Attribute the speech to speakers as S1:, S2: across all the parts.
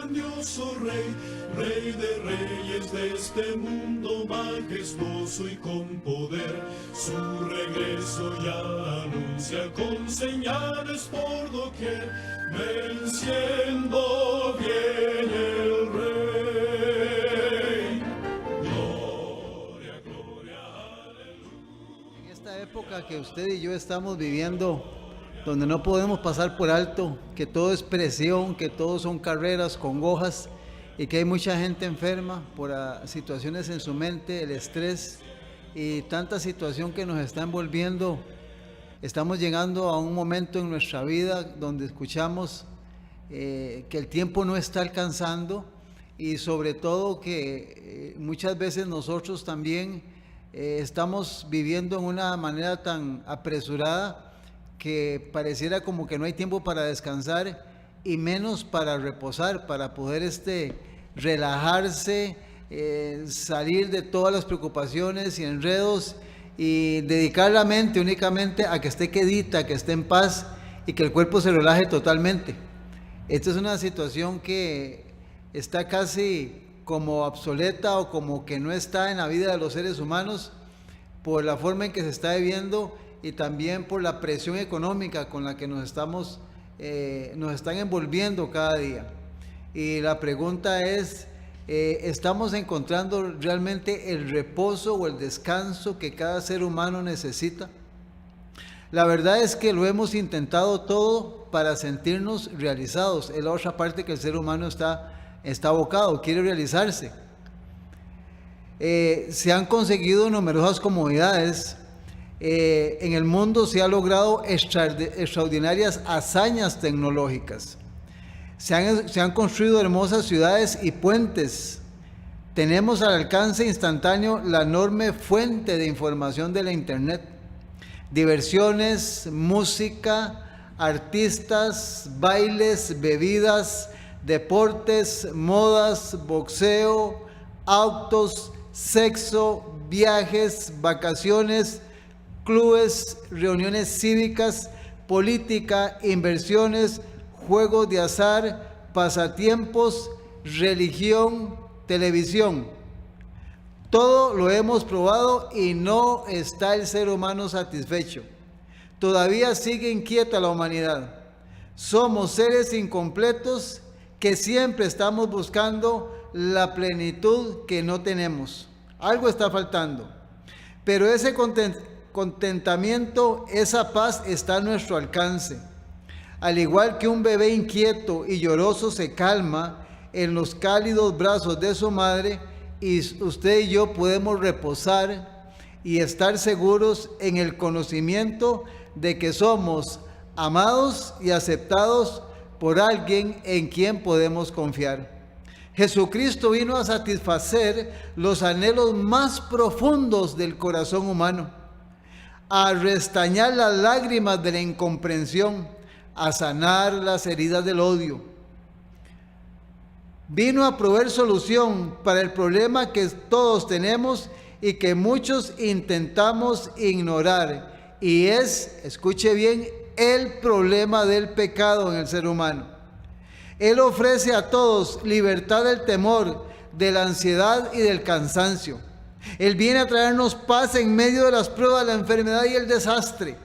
S1: grandioso Rey, Rey de reyes de este mundo majestuoso y con poder. Su regreso ya anuncia con señales por doquier, venciendo viene el Rey. Gloria, gloria, aleluya.
S2: En esta época que usted y yo estamos viviendo, donde no podemos pasar por alto que todo es presión, que todo son carreras con hojas y que hay mucha gente enferma por situaciones en su mente, el estrés y tanta situación que nos está envolviendo. Estamos llegando a un momento en nuestra vida donde escuchamos que el tiempo no está alcanzando y sobre todo que muchas veces nosotros también estamos viviendo en una manera tan apresurada que pareciera como que no hay tiempo para descansar y menos para reposar, para poder relajarse, salir de todas las preocupaciones y enredos y dedicar la mente únicamente a que esté quedita, que esté en paz y que el cuerpo se relaje totalmente. Esta es una situación que está casi como obsoleta o como que no está en la vida de los seres humanos por la forma en que se está viviendo y también por la presión económica con la que nos están envolviendo cada día. Y la pregunta es, ¿estamos encontrando realmente el reposo o el descanso que cada ser humano necesita? La verdad es que lo hemos intentado todo para sentirnos realizados. Es la otra parte que el ser humano está abocado, quiere realizarse. Se han conseguido numerosas comodidades. En el mundo se han logrado extraordinarias hazañas tecnológicas. Se han construido hermosas ciudades y puentes. Tenemos al alcance instantáneo la enorme fuente de información de la Internet. Diversiones, música, artistas, bailes, bebidas, deportes, modas, boxeo, autos, sexo, viajes, vacaciones, clubes, reuniones cívicas, política, inversiones, juegos de azar, pasatiempos, religión, televisión. Todo lo hemos probado y no está el ser humano satisfecho. Todavía sigue inquieta la humanidad. Somos seres incompletos que siempre estamos buscando la plenitud que no tenemos. Algo está faltando. Pero ese contentamiento, esa paz está a nuestro alcance. Al igual que un bebé inquieto y lloroso se calma en los cálidos brazos de su madre, y usted y yo podemos reposar y estar seguros en el conocimiento de que somos amados y aceptados por alguien en quien podemos confiar. Jesucristo vino a satisfacer los anhelos más profundos del corazón humano, a restañar las lágrimas de la incomprensión, a sanar las heridas del odio. Vino a proveer solución para el problema que todos tenemos y que muchos intentamos ignorar, y es, escuche bien, el problema del pecado en el ser humano. Él ofrece a todos libertad del temor, de la ansiedad y del cansancio. Él viene a traernos paz en medio de las pruebas, la enfermedad y el desastre.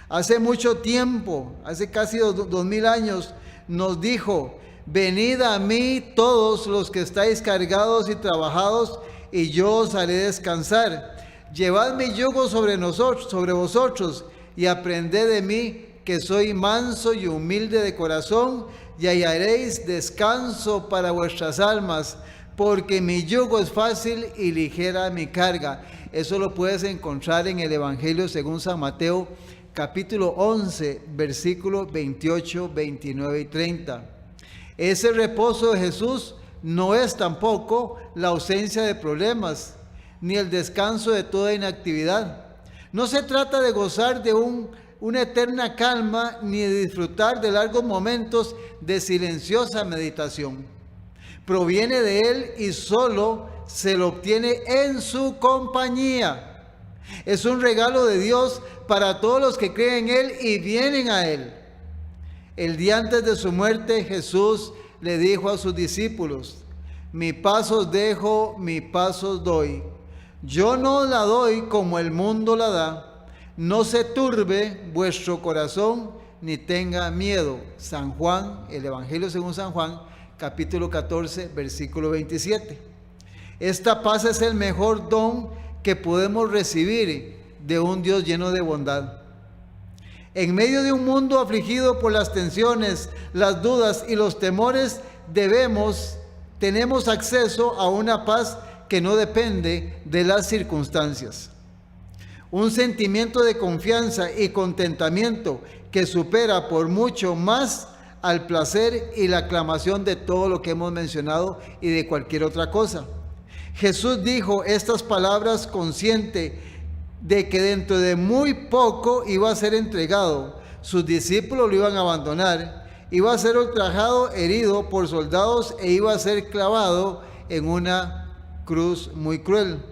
S2: Hace mucho tiempo, hace casi 2000 años, nos dijo: venid a mí todos los que estáis cargados y trabajados, y yo os haré descansar. Llevad mi yugo sobre vosotros, y aprended de mí, que soy manso y humilde de corazón, y hallaréis descanso para vuestras almas, porque mi yugo es fácil y ligera mi carga. Eso lo puedes encontrar en el Evangelio según San Mateo, capítulo 11, versículos 28, 29 y 30. Ese reposo de Jesús no es tampoco la ausencia de problemas, ni el descanso de toda inactividad. No se trata de gozar de una eterna calma, ni de disfrutar de largos momentos de silenciosa meditación. Proviene de Él y solo se lo obtiene en su compañía. Es un regalo de Dios para todos los que creen en Él y vienen a Él. El día antes de su muerte, Jesús le dijo a sus discípulos: mi paz os dejo, mi paz os doy. Yo no la doy como el mundo la da. No se turbe vuestro corazón, ni tenga miedo. San Juan, el Evangelio según San Juan, capítulo 14, versículo 27. Esta paz es el mejor don que podemos recibir de un Dios lleno de bondad. En medio de un mundo afligido por las tensiones, las dudas y los temores, tenemos acceso a una paz que no depende de las circunstancias. Un sentimiento de confianza y contentamiento que supera por mucho más al placer y la aclamación de todo lo que hemos mencionado y de cualquier otra cosa. Jesús dijo estas palabras consciente de que dentro de muy poco iba a ser entregado. Sus discípulos lo iban a abandonar, iba a ser ultrajado, herido por soldados e iba a ser clavado en una cruz muy cruel.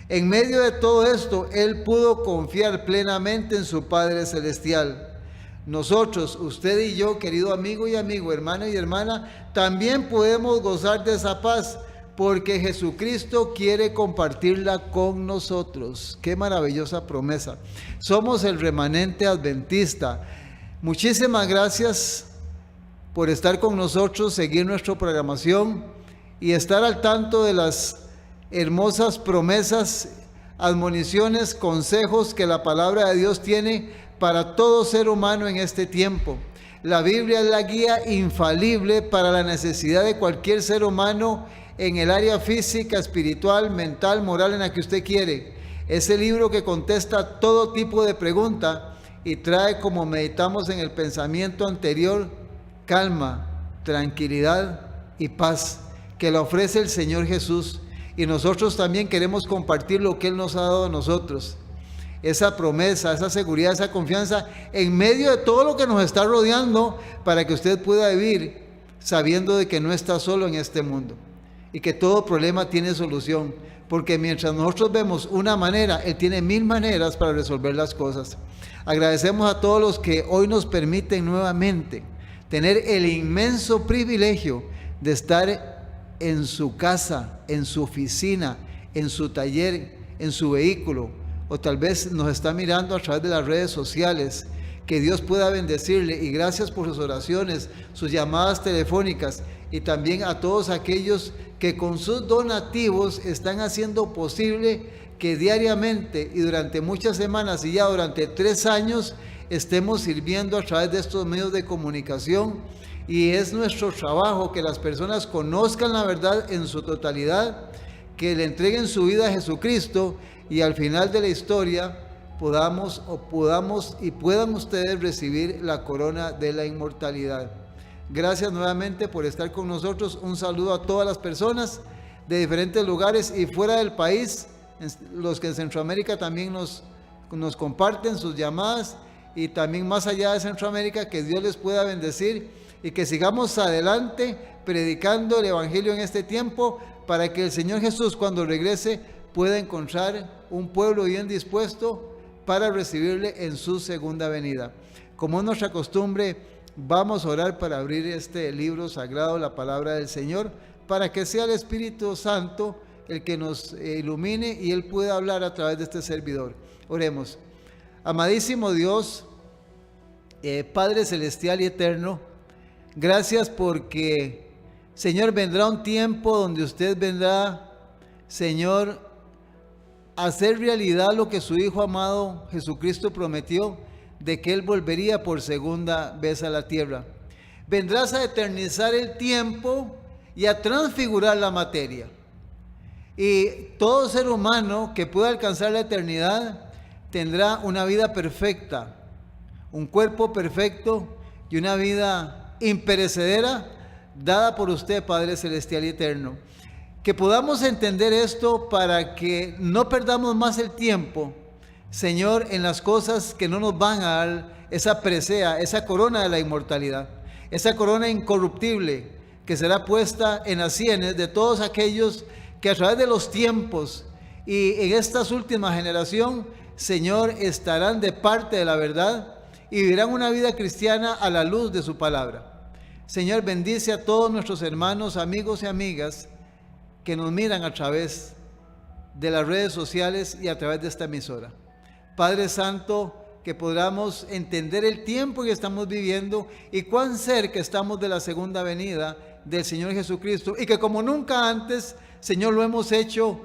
S2: En medio de todo esto, él pudo confiar plenamente en su Padre Celestial. Nosotros, usted y yo, querido amigo y amigo, hermano y hermana, también podemos gozar de esa paz, porque Jesucristo quiere compartirla con nosotros. Qué maravillosa promesa. Somos el remanente adventista. Muchísimas gracias por estar con nosotros, seguir nuestra programación y estar al tanto de las hermosas promesas, admoniciones, consejos que la palabra de Dios tiene para todo ser humano en este tiempo. La Biblia es la guía infalible para la necesidad de cualquier ser humano en el área física, espiritual, mental, moral, en la que usted quiere. Es el libro que contesta todo tipo de pregunta y trae, como meditamos en el pensamiento anterior, calma, tranquilidad y paz que le ofrece el Señor Jesús. Y nosotros también queremos compartir lo que Él nos ha dado a nosotros. Esa promesa, esa seguridad, esa confianza en medio de todo lo que nos está rodeando, para que usted pueda vivir sabiendo de que no está solo en este mundo y que todo problema tiene solución, porque mientras nosotros vemos una manera, Él tiene 1000 maneras para resolver las cosas. Agradecemos a todos los que hoy nos permiten nuevamente tener el inmenso privilegio de estar en su casa, en su oficina, en su taller, en su vehículo, o tal vez nos está mirando a través de las redes sociales. Que Dios pueda bendecirle, y gracias por sus oraciones, sus llamadas telefónicas, y también a todos aquellos que con sus donativos están haciendo posible que diariamente y durante muchas semanas y ya durante 3 años estemos sirviendo a través de estos medios de comunicación. Y es nuestro trabajo que las personas conozcan la verdad en su totalidad, que le entreguen su vida a Jesucristo, y al final de la historia puedan ustedes recibir la corona de la inmortalidad. Gracias nuevamente por estar con nosotros. Un saludo a todas las personas de diferentes lugares y fuera del país, los que en Centroamérica también nos comparten sus llamadas, y también más allá de Centroamérica. Que Dios les pueda bendecir y que sigamos adelante predicando el Evangelio en este tiempo, para que el Señor Jesús, cuando regrese, pueda encontrar un pueblo bien dispuesto para recibirle en su segunda venida. Como es nuestra costumbre, vamos a orar para abrir este libro sagrado, la palabra del Señor, para que sea el Espíritu Santo el que nos ilumine y Él pueda hablar a través de este servidor. Oremos. Amadísimo Dios, Padre celestial y eterno, gracias porque, Señor, vendrá un tiempo donde usted vendrá, Señor, hacer realidad lo que su Hijo amado Jesucristo prometió, de que Él volvería por segunda vez a la tierra. Vendrás a eternizar el tiempo y a transfigurar la materia. Y todo ser humano que pueda alcanzar la eternidad tendrá una vida perfecta, un cuerpo perfecto y una vida imperecedera dada por usted, Padre celestial y eterno. Que podamos entender esto para que no perdamos más el tiempo, Señor, en las cosas que no nos van a dar esa presea, esa corona de la inmortalidad, esa corona incorruptible que será puesta en las sienes de todos aquellos que a través de los tiempos y en esta última generación, Señor, estarán de parte de la verdad y vivirán una vida cristiana a la luz de su palabra. Señor, bendice a todos nuestros hermanos, amigos y amigas que nos miran a través de las redes sociales y a través de esta emisora. Padre Santo, que podamos entender el tiempo que estamos viviendo y cuán cerca estamos de la segunda venida del Señor Jesucristo, y que como nunca antes, Señor, lo hemos hecho.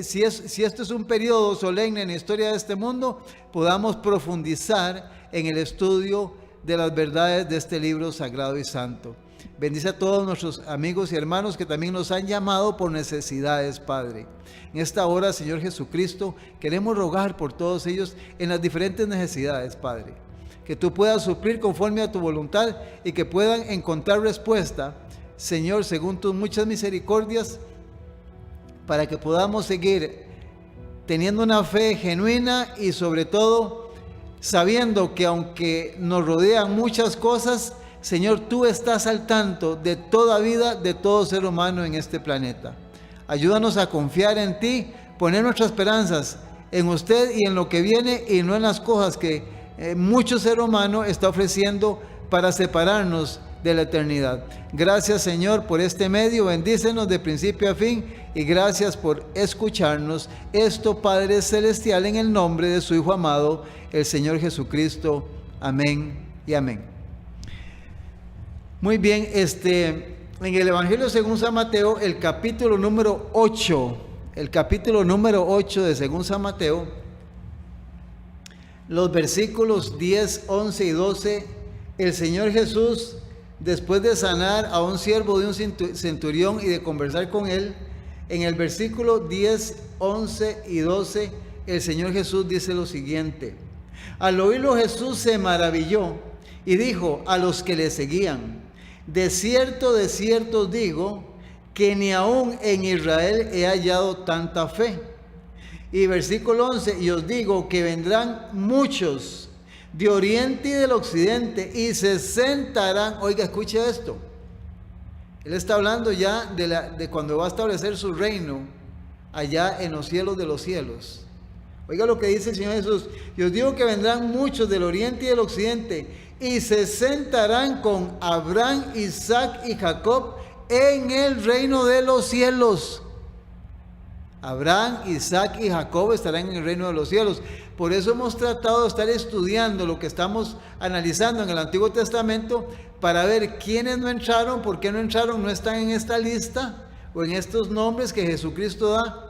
S2: Si esto es un periodo solemne en la historia de este mundo, podamos profundizar en el estudio de las verdades de este libro sagrado y santo. Bendice a todos nuestros amigos y hermanos que también nos han llamado por necesidades, Padre. En esta hora, Señor Jesucristo, queremos rogar por todos ellos en las diferentes necesidades, Padre. Que tú puedas suplir conforme a tu voluntad y que puedan encontrar respuesta, Señor, según tus muchas misericordias, para que podamos seguir teniendo una fe genuina y sobre todo sabiendo que aunque nos rodean muchas cosas, Señor, tú estás al tanto de toda vida, de todo ser humano en este planeta. Ayúdanos a confiar en ti, poner nuestras esperanzas en usted y en lo que viene y no en las cosas que mucho ser humano está ofreciendo para separarnos de la eternidad. Gracias, Señor, por este medio. Bendícenos de principio a fin y gracias por escucharnos. Esto, Padre Celestial, en el nombre de su Hijo amado, el Señor Jesucristo. Amén y amén. Muy bien, en el Evangelio según San Mateo, el capítulo número 8, de según San Mateo, los versículos 10, 11 y 12, el Señor Jesús, después de sanar a un siervo de un centurión y de conversar con él, en el versículo 10, 11 y 12, el Señor Jesús dice lo siguiente: al oírlo Jesús se maravilló y dijo a los que le seguían: de cierto os digo, que ni aún en Israel he hallado tanta fe. Y versículo 11, y os digo que vendrán muchos de oriente y del occidente y se sentarán. Oiga, escuche esto. Él está hablando ya de cuando va a establecer su reino allá en los cielos de los cielos. Oiga lo que dice el Señor Jesús: y os digo que vendrán muchos del oriente y del occidente y se sentarán con Abraham, Isaac y Jacob en el reino de los cielos. Abraham, Isaac y Jacob estarán en el reino de los cielos. Por eso hemos tratado de estar estudiando lo que estamos analizando en el Antiguo Testamento para ver quiénes no entraron, por qué no entraron, no están en esta lista o en estos nombres que Jesucristo da.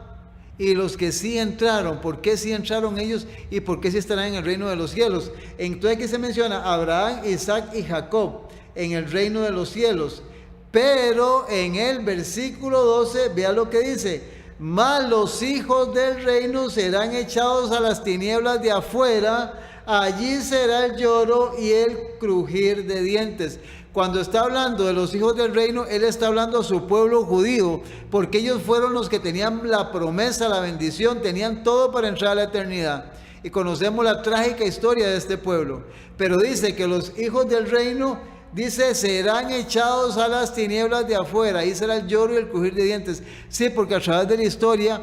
S2: Y los que sí entraron, ¿por qué sí entraron ellos y por qué sí estarán en el reino de los cielos? Entonces aquí se menciona Abraham, Isaac y Jacob en el reino de los cielos. Pero en el versículo 12, vea lo que dice: mas los hijos del reino serán echados a las tinieblas de afuera, allí será el lloro y el crujir de dientes. Cuando está hablando de los hijos del reino, Él está hablando a su pueblo judío, porque ellos fueron los que tenían la promesa, la bendición, tenían todo para entrar a la eternidad. Y conocemos la trágica historia de este pueblo. Pero dice que los hijos del reino, dice, serán echados a las tinieblas de afuera, ahí será el lloro y el crujir de dientes. Sí, porque a través de la historia,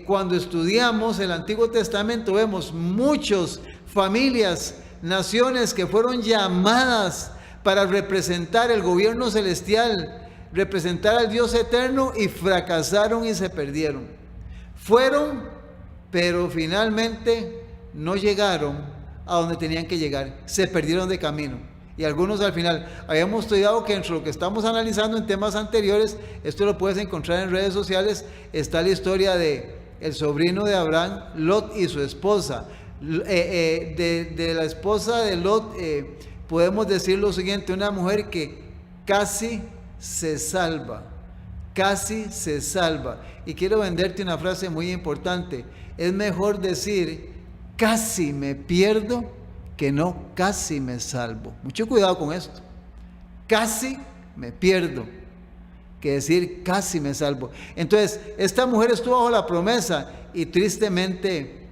S2: cuando estudiamos el Antiguo Testamento, vemos muchas familias, naciones que fueron llamadas para representar el gobierno celestial, representar al Dios eterno, y fracasaron y se perdieron. Fueron, pero finalmente no llegaron a donde tenían que llegar, se perdieron de camino. Y algunos al final, habíamos estudiado que entre lo que estamos analizando en temas anteriores, esto lo puedes encontrar en redes sociales, está la historia de el sobrino de Abraham, Lot, y su esposa. De la esposa de Lot, podemos decir lo siguiente: una mujer que casi se salva, y quiero venderte una frase muy importante: es mejor decir casi me pierdo que no casi me salvo. Mucho cuidado con esto: casi me pierdo que decir casi me salvo. Entonces esta mujer estuvo bajo la promesa y tristemente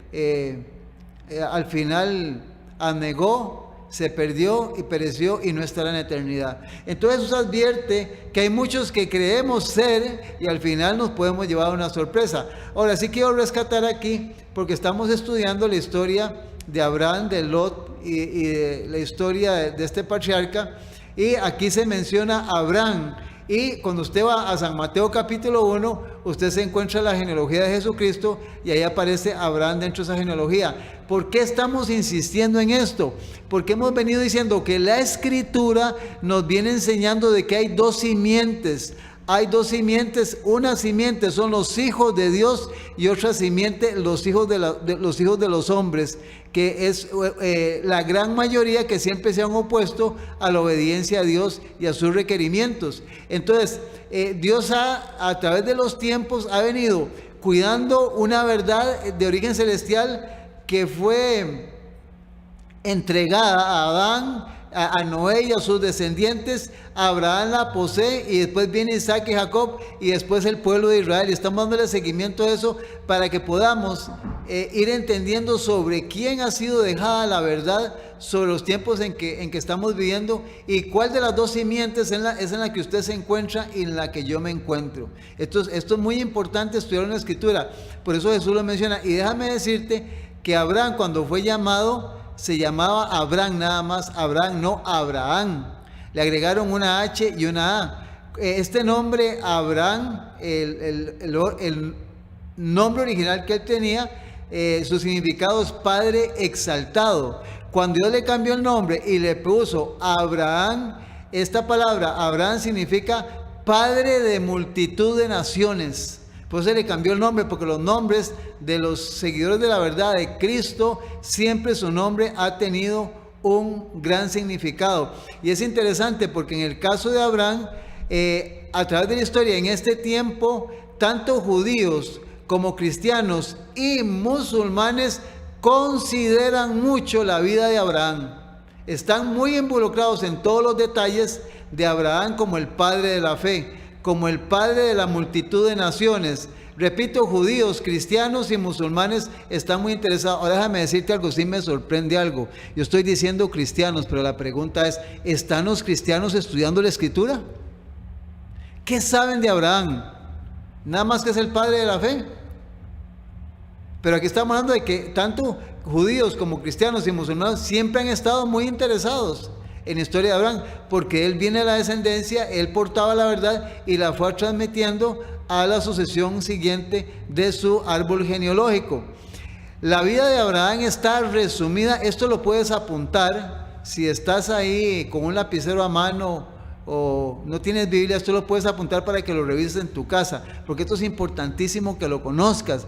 S2: al final abnegó, se perdió y pereció y no estará en la eternidad. Entonces Jesús advierte que hay muchos que creemos ser y al final nos podemos llevar a una sorpresa. Ahora sí quiero rescatar aquí, porque estamos estudiando la historia de Abraham, de Lot y de la historia de este patriarca, Y aquí se menciona Abraham. Y cuando usted va a San Mateo capítulo 1, usted se encuentra la genealogía de Jesucristo y ahí aparece Abraham dentro de esa genealogía. ¿Por qué estamos insistiendo en esto? Porque hemos venido diciendo que la Escritura nos viene enseñando de que hay dos simientes. Hay dos simientes, una simiente son los hijos de Dios y otra simiente los hijos de los hombres, que es la gran mayoría que siempre se han opuesto a la obediencia a Dios y a sus requerimientos. Entonces, Dios a través de los tiempos ha venido cuidando una verdad de origen celestial que fue entregada a Adán, a Noé y a sus descendientes. Abraham la posee y después viene Isaac y Jacob y después el pueblo de Israel. Y estamos dándole seguimiento a eso para que podamos ir entendiendo sobre quién ha sido dejada la verdad sobre los tiempos en que estamos viviendo y cuál de las dos simientes es en la que usted se encuentra y en la que yo me encuentro. Esto es muy importante estudiar en la Escritura. Por eso Jesús lo menciona. Y déjame decirte que Abraham, cuando fue llamado, se llamaba Abraham nada más, Abraham, no Abraham. Le agregaron una H y una A. Este nombre Abraham, el nombre original que él tenía, su significado es Padre exaltado. Cuando Dios le cambió el nombre y le puso Abraham, esta palabra Abraham significa Padre de multitud de naciones. Por eso le cambió el nombre, porque los nombres de los seguidores de la verdad de Cristo, siempre su nombre ha tenido un gran significado. Y es interesante porque en el caso de Abraham, a través de la historia, en este tiempo, tanto judíos como cristianos y musulmanes consideran mucho la vida de Abraham. Están muy involucrados en todos los detalles de Abraham como el padre de la fe, como el padre de la multitud de naciones. Repito, judíos, cristianos y musulmanes están muy interesados. Ahora déjame decirte algo, sí me sorprende algo. Yo estoy diciendo cristianos, pero la pregunta es, ¿están los cristianos estudiando la Escritura? ¿Qué saben de Abraham? Nada más que es el padre de la fe. Pero aquí estamos hablando de que tanto judíos como cristianos y musulmanes siempre han estado muy interesados en la historia de Abraham, porque él viene de la descendencia, él portaba la verdad y la fue transmitiendo a la sucesión siguiente de su árbol genealógico. La vida de Abraham está resumida, esto lo puedes apuntar, si estás ahí con un lapicero a mano o no tienes Biblia, esto lo puedes apuntar para que lo revises en tu casa, porque esto es importantísimo que lo conozcas.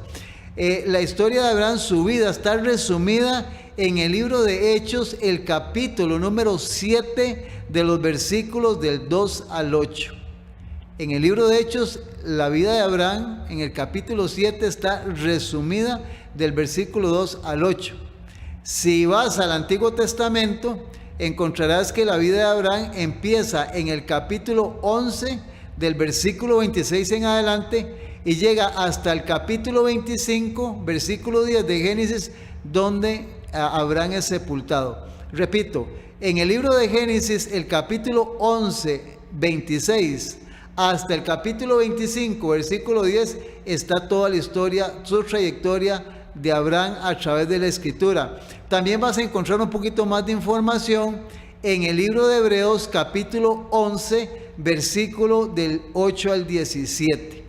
S2: La historia de Abraham, su vida está resumida en el libro de Hechos, el capítulo número 7, de los versículos del 2 al 8. En el libro de Hechos, la vida de Abraham, en el capítulo 7, está resumida del versículo 2 al 8. Si vas al Antiguo Testamento, encontrarás que la vida de Abraham empieza en el capítulo 11, del versículo 26 en adelante, y llega hasta el capítulo 25, versículo 10 de Génesis, donde Abraham es sepultado. Repito, en el libro de Génesis, el capítulo 11, 26, hasta el capítulo 25, versículo 10, está toda la historia, su trayectoria de Abraham a través de la Escritura. También vas a encontrar un poquito más de información en el libro de Hebreos, capítulo 11, versículo del 8 al 17.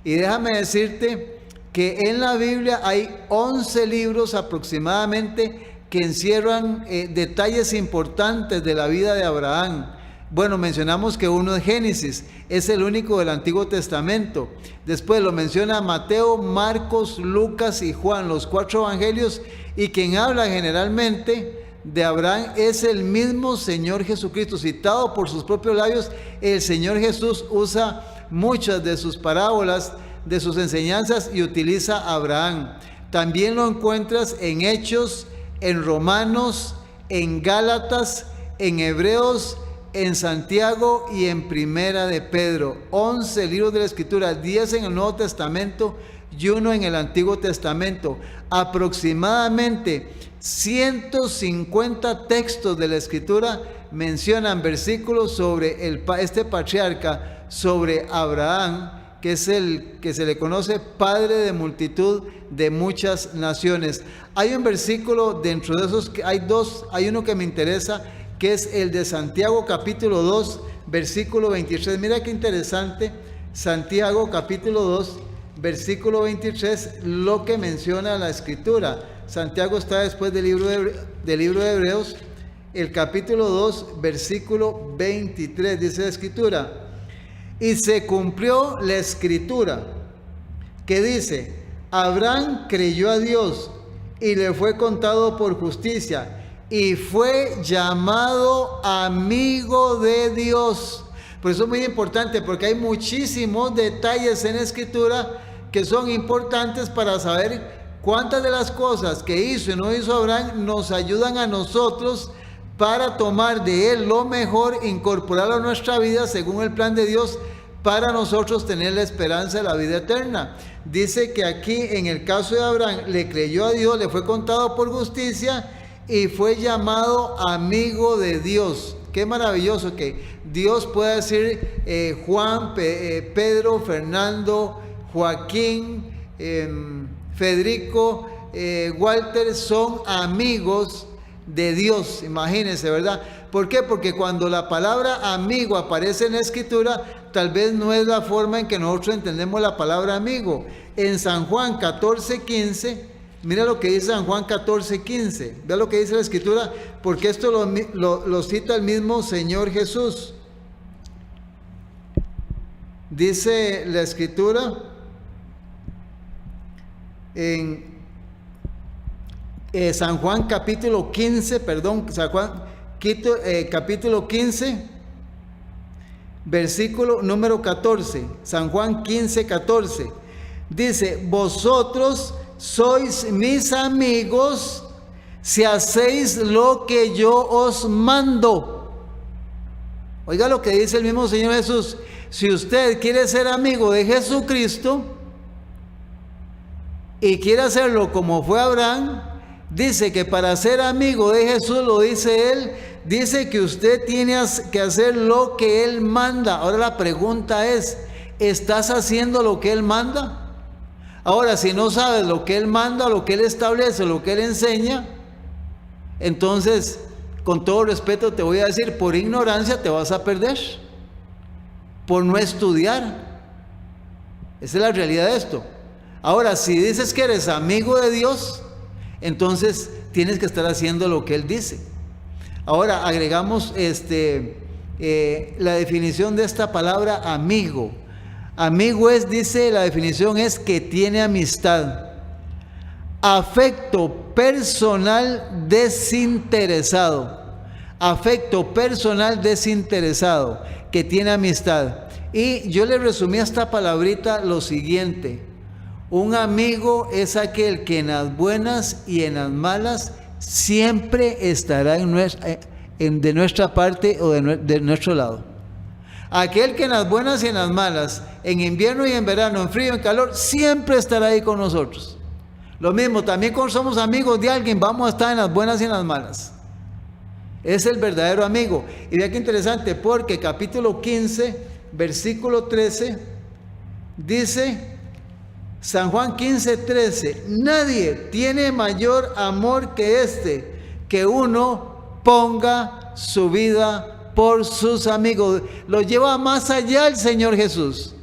S2: Y déjame decirte que en la Biblia hay 11 libros aproximadamente que encierran detalles importantes de la vida de Abraham. Bueno, mencionamos que uno es Génesis, es el único del Antiguo Testamento. Después lo menciona Mateo, Marcos, Lucas y Juan, los 4 evangelios, y quien habla generalmente de Abraham es el mismo Señor Jesucristo, citado por sus propios labios. El Señor Jesús usa muchas de sus parábolas, de sus enseñanzas, y utiliza a Abraham. También lo encuentras en Hechos, en Romanos, en Gálatas, en Hebreos, en Santiago y en Primera de Pedro. 11 libros de la Escritura, 10 en el Nuevo Testamento y 1 en el Antiguo Testamento. Aproximadamente 150 textos de la Escritura mencionan versículos sobre este patriarca, sobre Abraham, que es el que se le conoce padre de multitud de muchas naciones. Hay un versículo dentro de esos, hay uno que me interesa, que es el de Santiago capítulo 2, versículo 23. Mira qué interesante, Santiago capítulo 2, versículo 23, lo que menciona la Escritura. Santiago está después del libro de Hebreos, el capítulo 2, versículo 23, dice la Escritura: y se cumplió la Escritura que dice: Abraham creyó a Dios y le fue contado por justicia, y fue llamado amigo de Dios. Por eso es muy importante, porque hay muchísimos detalles en la Escritura que son importantes para saber cuántas de las cosas que hizo y no hizo Abraham nos ayudan a nosotros para tomar de él lo mejor, incorporarlo a nuestra vida según el plan de Dios, para nosotros tener la esperanza de la vida eterna. Dice que aquí en el caso de Abraham le creyó a Dios, le fue contado por justicia y fue llamado amigo de Dios. Qué maravilloso que Dios pueda decir Juan, Pedro, Fernando, Joaquín, Federico, Walter son amigos de Dios. Imagínense, ¿verdad? ¿Por qué? Porque cuando la palabra amigo aparece en la Escritura, tal vez no es la forma en que nosotros entendemos la palabra amigo. En San Juan 14:15, mira lo que dice San Juan 14:15. Vea lo que dice la Escritura, porque esto lo cita el mismo Señor Jesús. Dice la Escritura en San Juan capítulo 15, San Juan capítulo 15, versículo número 14, San Juan 15, 14, dice: vosotros sois mis amigos si hacéis lo que yo os mando. Oiga lo que dice el mismo Señor Jesús: si usted quiere ser amigo de Jesucristo y quiere hacerlo como fue Abraham, dice que para ser amigo de Jesús, lo dice él, dice que usted tiene que hacer lo que él manda. Ahora la pregunta es: ¿estás haciendo lo que él manda? Ahora, si no sabes lo que él manda, lo que él establece, lo que él enseña, entonces, con todo respeto te voy a decir, por ignorancia te vas a perder, por no estudiar. Esa es la realidad de esto. Ahora, si dices que eres amigo de Dios, entonces tienes que estar haciendo lo que él dice. Ahora agregamos la definición de esta palabra amigo. Amigo es, dice la definición, es que tiene amistad, afecto personal desinteresado, afecto personal desinteresado, que tiene amistad. Y yo le resumí a esta palabrita lo siguiente: un amigo es aquel que en las buenas y en las malas siempre estará de nuestra parte o de nuestro lado. Aquel que en las buenas y en las malas, en invierno y en verano, en frío y en calor, siempre estará ahí con nosotros. Lo mismo, también cuando somos amigos de alguien, vamos a estar en las buenas y en las malas. Es el verdadero amigo. Y vea qué interesante, porque capítulo 15, versículo 13, dice San Juan 15, 13: nadie tiene mayor amor que este, que uno ponga su vida por sus amigos. Lo lleva más allá el Señor Jesús.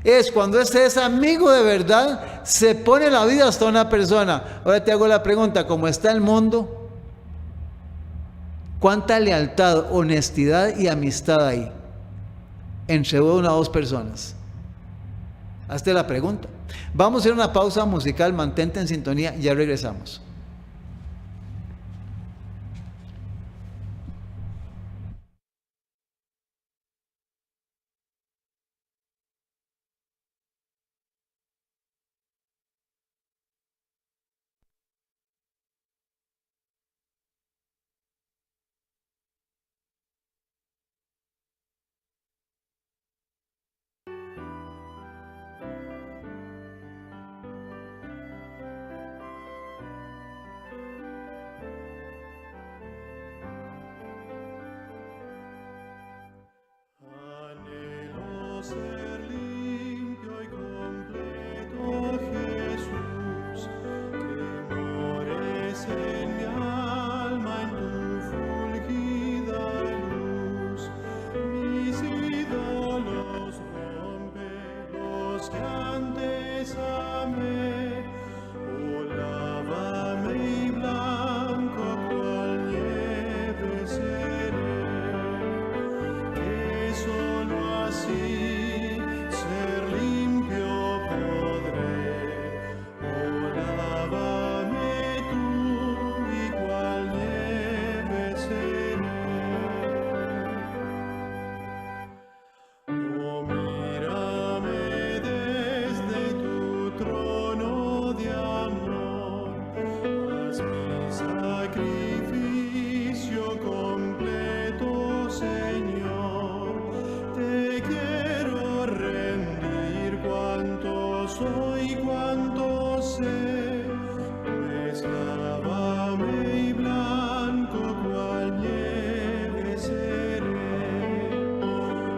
S2: Es cuando este es amigo de verdad, se pone la vida hasta una persona. Ahora te hago la pregunta: ¿cómo está el mundo? ¿Cuánta lealtad, honestidad y amistad hay entre una o dos personas? Hazte la pregunta. Vamos a hacer una pausa musical, mantente en sintonía, ya regresamos.
S3: pecados que antes amé. Oh, lávame y blanco cual nieve seré, que solo así ser limpio podré. Oh, lávame tú y cual nieve seré. Oh, mírame desde tu trono de amor, haz mi sacrificio completo, Señor. Te quiero rendir cuanto soy, cuanto sé, pues lávame y blanco cual nieve seré,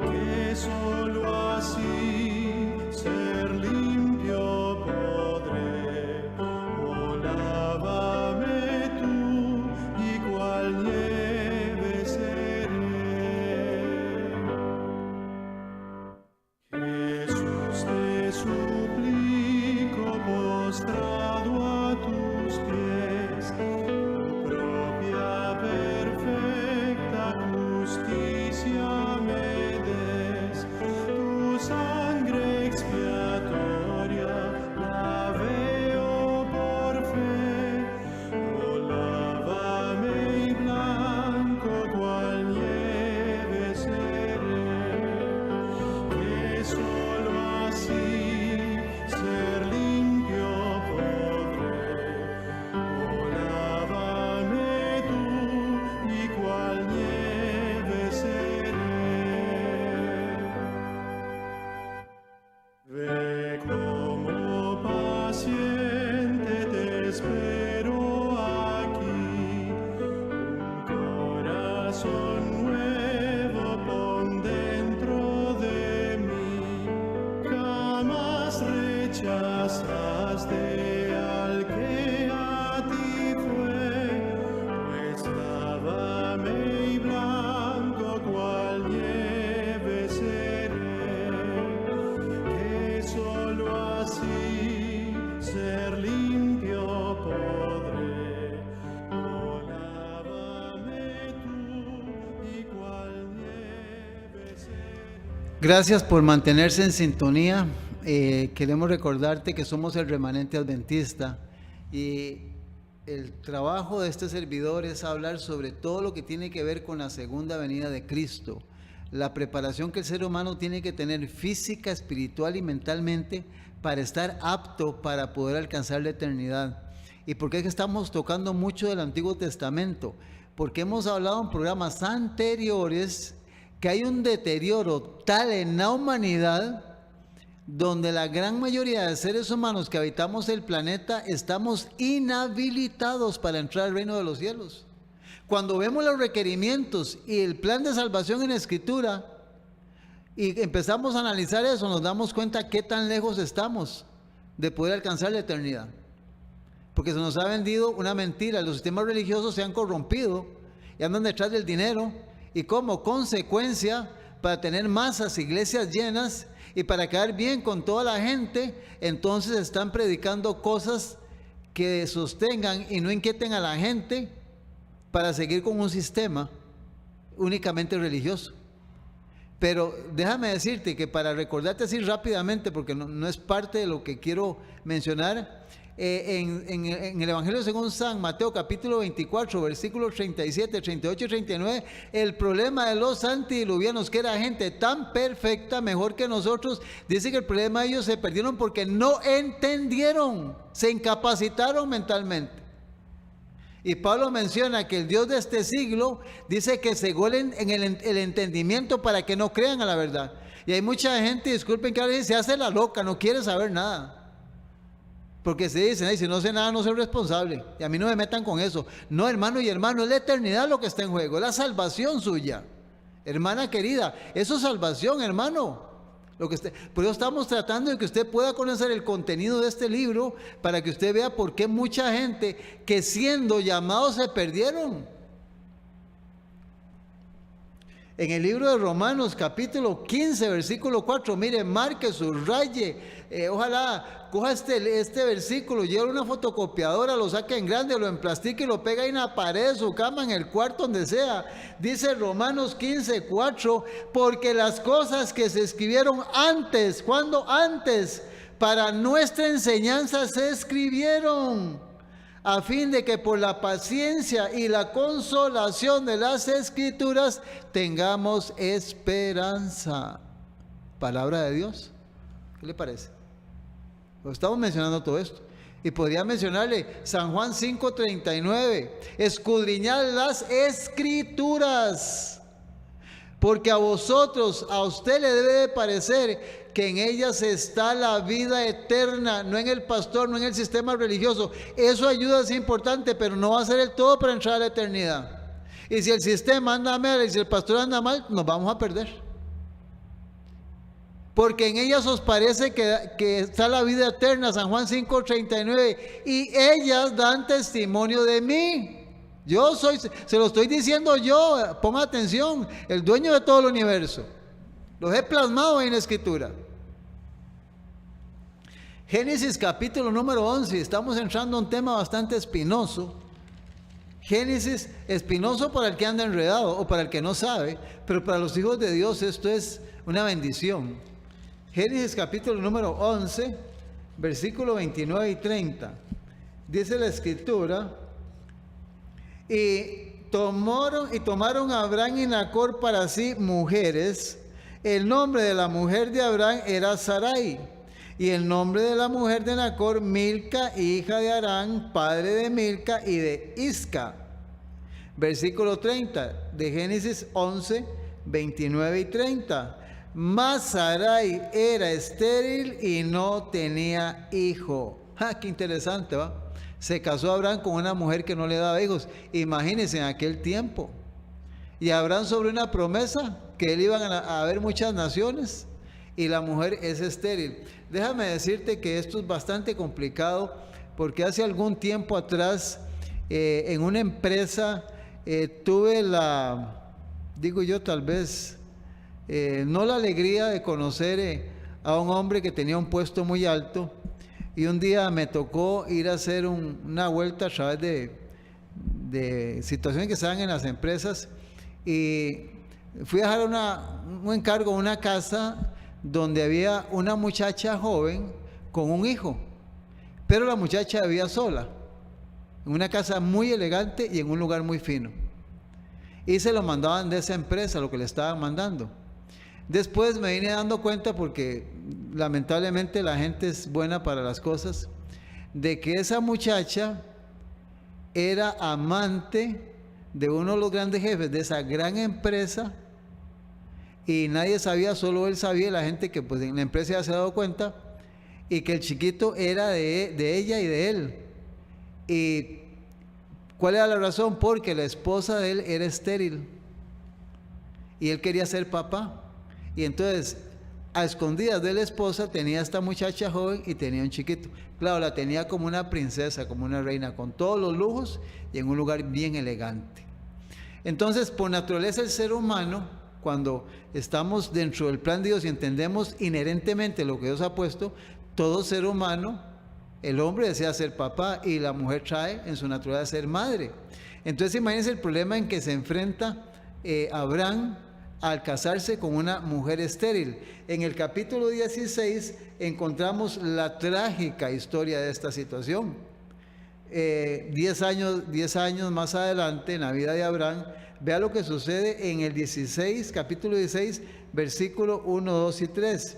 S3: que solo así ser limpio podré. Oh, lávame tú y cual nieve seré. Jesús, te suplico postrado a tus pies, tu propia perfecta justicia me des, tu sangre expiatoria la veo por fe. Oh, lávame y blanco cual nieve seré, que solo así ser limpio podré. Oh, lávame tú y cual nieve seré. Ve como paciente te espero aquí, un corazón nuevo pon dentro de mí, jamás rechazaste al que a ti fue, pues lávame y blanco cual nieve seré, que solo así ser limpio podré. Oh, lávame tú y cual nieve seré.
S2: Gracias por mantenerse en sintonía. Queremos recordarte que somos el remanente adventista y el trabajo de este servidor es hablar sobre todo lo que tiene que ver con la segunda venida de Cristo, la preparación que el ser humano tiene que tener física, espiritual y mentalmente para estar apto para poder alcanzar la eternidad. ¿Y por qué es que estamos tocando mucho del Antiguo Testamento? Porque hemos hablado en programas anteriores que hay un deterioro tal en la humanidad donde la gran mayoría de seres humanos que habitamos el planeta estamos inhabilitados para entrar al reino de los cielos. Cuando vemos los requerimientos y el plan de salvación en la Escritura y empezamos a analizar eso, nos damos cuenta qué tan lejos estamos de poder alcanzar la eternidad. Porque se nos ha vendido una mentira, los sistemas religiosos se han corrompido y andan detrás del dinero, y como consecuencia, para tener masas, iglesias llenas y para quedar bien con toda la gente, entonces están predicando cosas que sostengan y no inquieten a la gente para seguir con un sistema únicamente religioso. Pero déjame decirte que para recordarte así rápidamente, porque no es parte de lo que quiero mencionar, en el Evangelio según San Mateo capítulo 24 versículos 37, 38 y 39, el problema de los antidiluvianos, que era gente tan perfecta, mejor que nosotros, dice que el problema de ellos se perdieron porque no entendieron, se incapacitaron mentalmente. Y Pablo menciona que el Dios de este siglo dice que cegó en el entendimiento para que no crean a la verdad. Y hay mucha gente, disculpen que ahora se hace la loca, no quiere saber nada. Porque se dicen, si no sé nada no soy responsable. Y a mí no me metan con eso. No, hermano y hermano, es la eternidad lo que está en juego, es la salvación suya. Hermana querida, eso es salvación, hermano. Por eso estamos tratando de que usted pueda conocer el contenido de este libro, para que usted vea por qué mucha gente que siendo llamados se perdieron. En el libro de Romanos, capítulo 15, versículo 4, mire, marque, subraye, ojalá coja este versículo, lleve una fotocopiadora, lo saque en grande, lo emplastique y lo pega en la pared de su cama, en el cuarto, donde sea. Dice Romanos 15, 4, porque las cosas que se escribieron antes, ¿cuándo? Antes, para nuestra enseñanza se escribieron, a fin de que por la paciencia y la consolación de las Escrituras tengamos esperanza. Palabra de Dios. ¿Qué le parece? Estamos mencionando todo esto. Y podría mencionarle San Juan 5:39. Escudriñad las Escrituras, porque a vosotros, a usted le debe de parecer que en ellas está la vida eterna, no en el pastor, no en el sistema religioso. Eso ayuda, es importante, pero no va a ser el todo para entrar a la eternidad. Y si el sistema anda mal y si el pastor anda mal, nos vamos a perder. Porque en ellas os parece que está la vida eterna, San Juan 5:39, y ellas dan testimonio de mí. Yo soy, se lo estoy diciendo yo, ponga atención, el dueño de todo el universo. Los he plasmado en la Escritura. Génesis capítulo número 11, estamos entrando a un tema bastante espinoso. Génesis, espinoso para el que anda enredado o para el que no sabe, pero para los hijos de Dios esto es una bendición. Génesis capítulo número 11, versículo 29 y 30. Dice la Escritura: y tomaron a Abraham y Nacor para sí mujeres. El nombre de la mujer de Abraham era Sarai, y el nombre de la mujer de Nacor, Milca, hija de Harán, padre de Milca y de Isca. Versículo 30 de Génesis 11, 29 y 30. Mas Sarai era estéril y no tenía hijo. ¡Qué interesante, va! Se casó Abraham con una mujer que no le daba hijos. Imagínense en aquel tiempo. Y Abraham sobre una promesa que él iban a haber muchas naciones y la mujer es estéril. Déjame decirte que esto es bastante complicado porque hace algún tiempo atrás en una empresa tuve digo yo tal vez, no la alegría de conocer a un hombre que tenía un puesto muy alto, y un día me tocó ir a hacer una vuelta a través de situaciones que se dan en las empresas, y fui a dejar un encargo a una casa donde había una muchacha joven con un hijo, pero la muchacha vivía sola, en una casa muy elegante y en un lugar muy fino, y se lo mandaban de esa empresa, lo que le estaban mandando. Después me vine dando cuenta, porque lamentablemente la gente es buena para las cosas, de que esa muchacha era amante de uno de los grandes jefes de esa gran empresa, y nadie sabía, solo él sabía, y la gente que pues en la empresa ya se ha dado cuenta, y que el chiquito era de ella y de él. ¿Y cuál era la razón? Porque la esposa de él era estéril y él quería ser papá. Y entonces, a escondidas de la esposa, tenía esta muchacha joven y tenía un chiquito. Claro, la tenía como una princesa, como una reina, con todos los lujos y en un lugar bien elegante. Entonces, por naturaleza, el ser humano, cuando estamos dentro del plan de Dios y entendemos inherentemente lo que Dios ha puesto, todo ser humano, el hombre desea ser papá y la mujer trae en su naturaleza ser madre. Entonces, imagínense el problema en que se enfrenta Abraham al casarse con una mujer estéril. En el capítulo 16 encontramos la trágica historia de esta situación. 10 años más adelante, en la vida de Abraham, vea lo que sucede en el 16, capítulo 16, versículo 1, 2 y 3.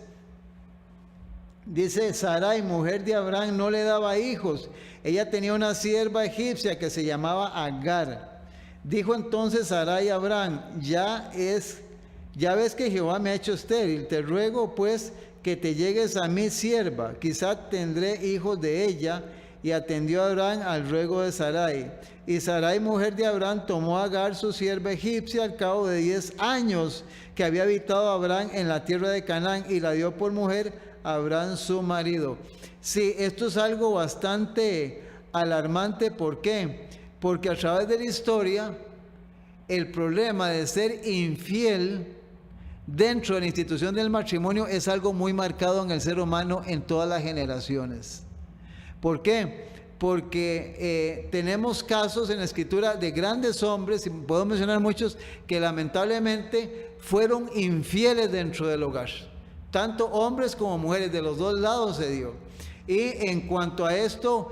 S2: Dice: Sarai, mujer de Abraham, no le daba hijos. Ella tenía una sierva egipcia que se llamaba Agar. Dijo entonces Sarai a Abraham: ya ves que Jehová me ha hecho estéril, te ruego pues que te llegues a mi sierva, quizá tendré hijos de ella. Y atendió Abraham al ruego de Sarai. Y Sarai, mujer de Abraham, tomó a Agar, su sierva egipcia, al cabo de 10 años que había habitado Abraham en la tierra de Canaán, y la dio por mujer a Abraham su marido. Sí, esto es algo bastante alarmante. ¿Por qué? Porque a través de la historia, el problema de ser infiel dentro de la institución del matrimonio es algo muy marcado en el ser humano en todas las generaciones. ¿Por qué? Porque tenemos casos en la Escritura de grandes hombres, y puedo mencionar muchos, que lamentablemente fueron infieles dentro del hogar. Tanto hombres como mujeres, de los dos lados se dio. Y en cuanto a esto,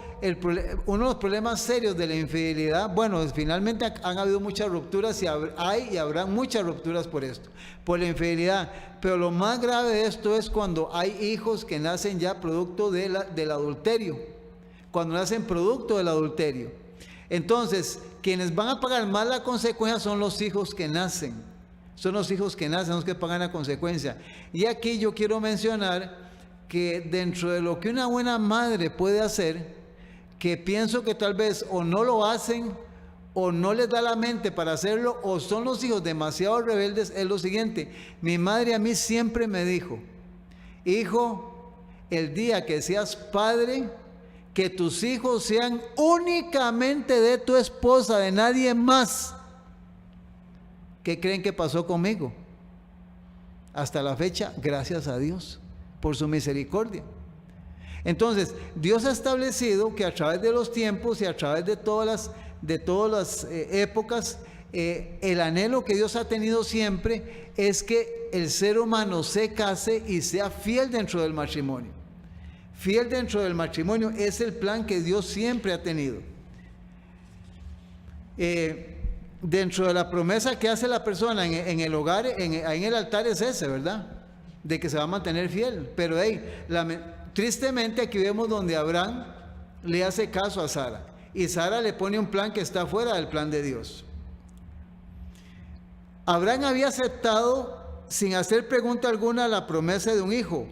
S2: uno de los problemas serios de la infidelidad, bueno, finalmente han habido muchas rupturas y hay y habrá muchas rupturas por esto, por la infidelidad. Pero lo más grave de esto es cuando hay hijos que nacen ya producto del adulterio, cuando nacen producto del adulterio. Entonces, quienes van a pagar más la consecuencia son los hijos que nacen. Son los hijos que nacen los que pagan la consecuencia. Y aquí yo quiero mencionar que dentro de lo que una buena madre puede hacer, que pienso que tal vez o no lo hacen, o no les da la mente para hacerlo, o son los hijos demasiado rebeldes, es lo siguiente. Mi madre a mí siempre me dijo: hijo, el día que seas padre, que tus hijos sean únicamente de tu esposa, de nadie más. ¿Qué creen que pasó conmigo? Hasta la fecha, gracias a Dios por su misericordia. Entonces, Dios ha establecido que a través de los tiempos y a través de todas las épocas, el anhelo que Dios ha tenido siempre es que el ser humano se case y sea fiel dentro del matrimonio. Fiel dentro del matrimonio es el plan que Dios siempre ha tenido. Dentro de la promesa que hace la persona en el hogar, en el altar es ese, ¿verdad? De que se va a mantener fiel. Pero tristemente aquí vemos donde Abraham le hace caso a Sara. Y Sara le pone un plan que está fuera del plan de Dios. Abraham había aceptado sin hacer pregunta alguna la promesa de un hijo.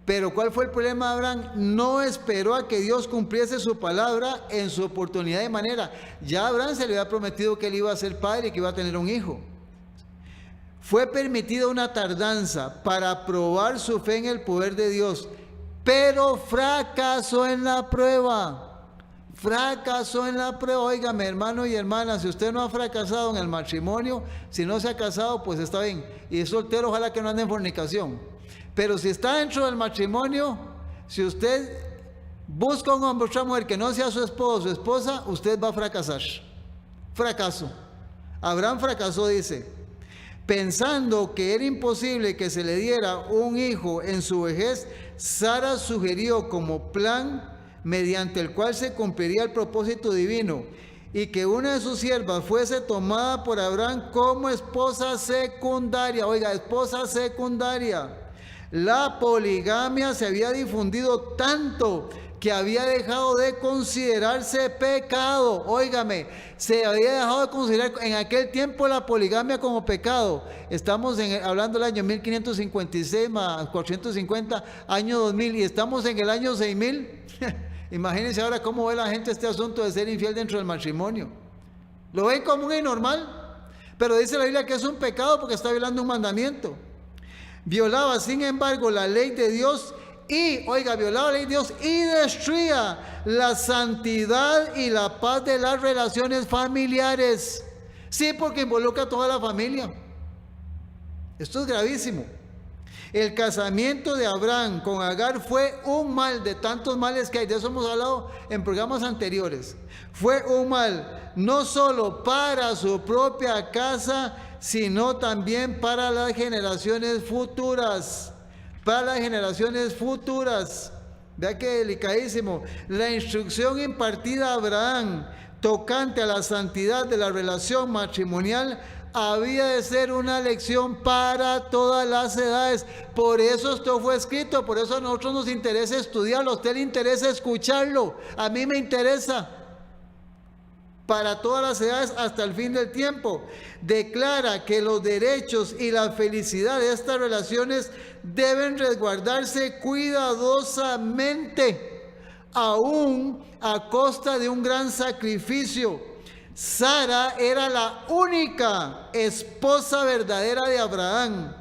S2: Pero ¿cuál fue el problema de Abraham? No esperó a que Dios cumpliese su palabra en su oportunidad de manera. Ya a Abraham se le había prometido que él iba a ser padre y que iba a tener un hijo. Fue permitida una tardanza para probar su fe en el poder de Dios, pero fracasó en la prueba. Fracasó en la prueba. Óigame, hermano y hermana, si usted no ha fracasado en el matrimonio, si no se ha casado, pues está bien. Y es soltero, ojalá que no ande en fornicación. Pero si está dentro del matrimonio, si usted busca un hombre o otra mujer que no sea su esposo o su esposa, usted va a fracasar. Fracaso. Abraham fracasó, dice. Pensando que era imposible que se le diera un hijo en su vejez, Sara sugirió como plan mediante el cual se cumpliría el propósito divino y que una de sus siervas fuese tomada por Abraham como esposa secundaria. Oiga, esposa secundaria. La poligamia se había difundido tanto que había dejado de considerarse pecado. Óigame, se había dejado de considerar en aquel tiempo la poligamia como pecado. Estamos hablando del año 1556 más 450, año 2000, y estamos en el año 6000. Imagínense ahora cómo ve la gente este asunto de ser infiel dentro del matrimonio. Lo ven común y normal, pero dice la Biblia que es un pecado porque está violando un mandamiento. Violaba, sin embargo, la ley de Dios violaba la ley de Dios y destruía la santidad y la paz de las relaciones familiares. Sí, porque involucra a toda la familia. Esto es gravísimo. El casamiento de Abraham con Agar fue un mal de tantos males que hay. De eso hemos hablado en programas anteriores. Fue un mal, no solo para su propia casa, sino también para las generaciones futuras. Para las generaciones futuras. Vea qué delicadísimo. La instrucción impartida a Abraham tocante a la santidad de la relación matrimonial había de ser una lección para todas las edades. Por eso esto fue escrito, por eso a nosotros nos interesa estudiarlo, a usted le interesa escucharlo, a mí me interesa. Para todas las edades hasta el fin del tiempo. Declara que los derechos y la felicidad de estas relaciones deben resguardarse cuidadosamente, aún a costa de un gran sacrificio. Sara era la única esposa verdadera de Abraham.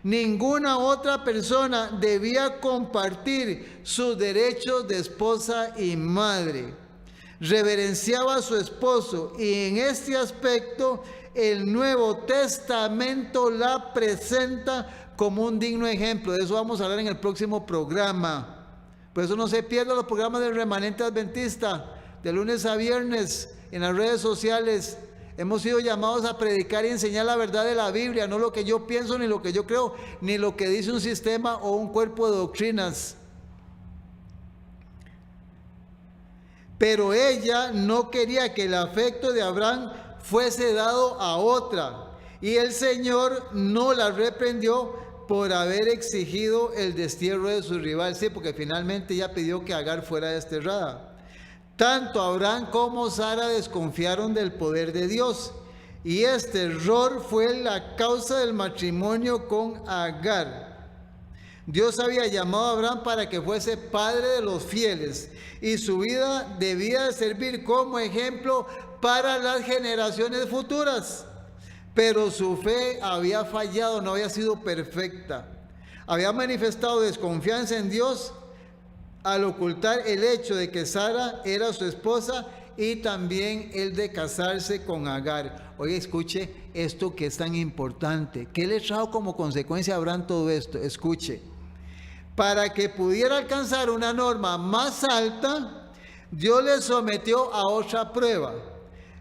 S2: Ninguna otra persona debía compartir sus derechos de esposa y madre. Reverenciaba a su esposo y en este aspecto el Nuevo Testamento la presenta como un digno ejemplo. De eso vamos a hablar en el próximo programa. Por eso no se pierdan los programas del Remanente Adventista, de lunes a viernes, en las redes sociales. Hemos sido llamados a predicar y enseñar la verdad de la Biblia, no lo que yo pienso, ni lo que yo creo, ni lo que dice un sistema o un cuerpo de doctrinas. Pero ella no quería que el afecto de Abraham fuese dado a otra, y el Señor no la reprendió por haber exigido el destierro de su rival. Sí, porque finalmente ella pidió que Agar fuera desterrada. Tanto Abraham como Sara desconfiaron del poder de Dios, y este error fue la causa del matrimonio con Agar. Dios había llamado a Abraham para que fuese padre de los fieles, y su vida debía de servir como ejemplo para las generaciones futuras. Pero su fe había fallado, no había sido perfecta. Había manifestado desconfianza en Dios al ocultar el hecho de que Sara era su esposa, y también el de casarse con Agar. Oye, escuche esto que es tan importante. ¿Qué le trajo como consecuencia a Abraham todo esto? Escuche. Para que pudiera alcanzar una norma más alta, Dios le sometió a otra prueba,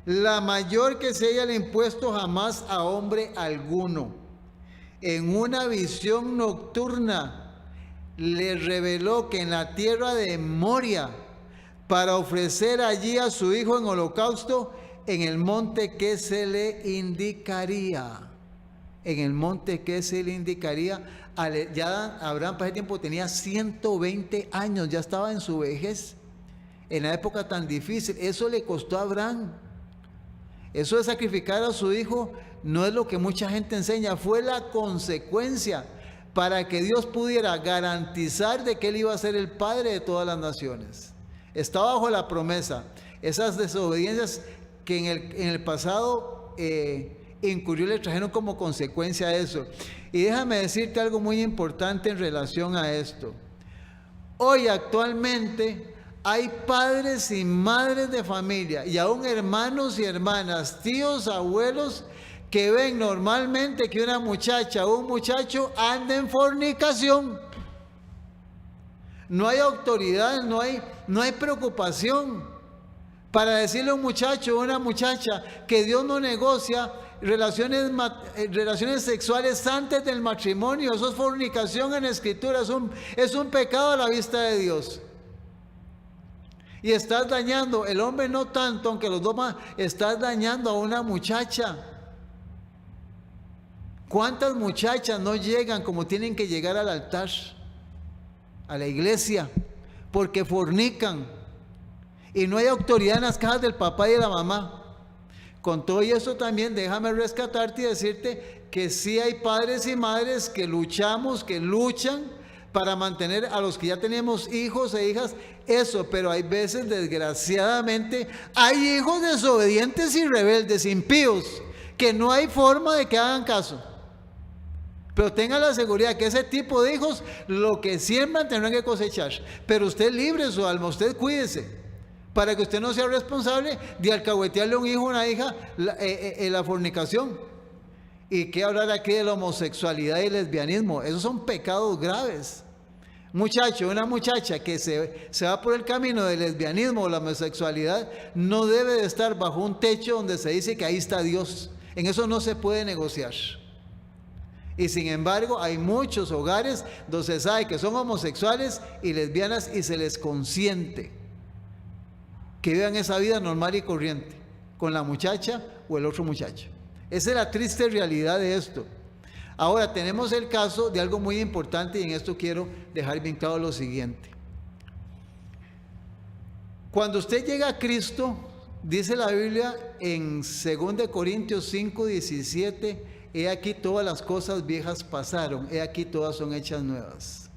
S2: la mayor que se haya impuesto jamás a hombre alguno. En una visión nocturna le reveló que en la tierra de Moria, para ofrecer allí a su hijo en holocausto, en el monte que se le indicaría. En el monte que se le indicaría. Ya Abraham para ese tiempo tenía 120 años, ya estaba en su vejez, en la época tan difícil. Eso le costó a Abraham. Eso de sacrificar a su hijo no es lo que mucha gente enseña, fue la consecuencia para que Dios pudiera garantizar de que él iba a ser el padre de todas las naciones. Está bajo la promesa. Esas desobediencias que en el pasado incurrió le trajeron como consecuencia a eso. Y déjame decirte algo muy importante en relación a esto. Hoy actualmente hay padres y madres de familia, y aún hermanos y hermanas, tíos, abuelos, que ven normalmente que una muchacha o un muchacho anda en fornicación. No hay autoridad, no hay preocupación para decirle a un muchacho o una muchacha que Dios no negocia relaciones sexuales antes del matrimonio. Eso es fornicación en la Escritura, es un pecado a la vista de Dios. Y estás dañando, el hombre no tanto, aunque los dos más, estás dañando a una muchacha. ¿Cuántas muchachas no llegan como tienen que llegar al altar, a la iglesia, porque fornican? Y no hay autoridad en las casas del papá y de la mamá. Con todo y eso también déjame rescatarte y decirte que sí hay padres y madres que luchamos, que luchan para mantener a los que ya tenemos hijos e hijas, eso, pero hay veces, desgraciadamente, hay hijos desobedientes y rebeldes, impíos, que no hay forma de que hagan caso. Pero tenga la seguridad que ese tipo de hijos, lo que siembran tendrán que cosechar. Pero usted libre su alma, usted cuídese, para que usted no sea responsable de alcahuetearle a un hijo o una hija la fornicación. ¿Y qué hablar aquí de la homosexualidad y el lesbianismo? Esos son pecados graves. Muchacho, una muchacha que se va por el camino del lesbianismo o la homosexualidad, no debe de estar bajo un techo donde se dice que ahí está Dios. En eso no se puede negociar. Y sin embargo, hay muchos hogares donde se sabe que son homosexuales y lesbianas y se les consiente que vivan esa vida normal y corriente con la muchacha o el otro muchacho. Esa es la triste realidad de esto. Ahora tenemos el caso de algo muy importante, y en esto quiero dejar bien claro lo siguiente. Cuando usted llega a Cristo, dice la Biblia en 2 Corintios 5, 17, he aquí todas las cosas viejas pasaron, he aquí todas son hechas nuevas.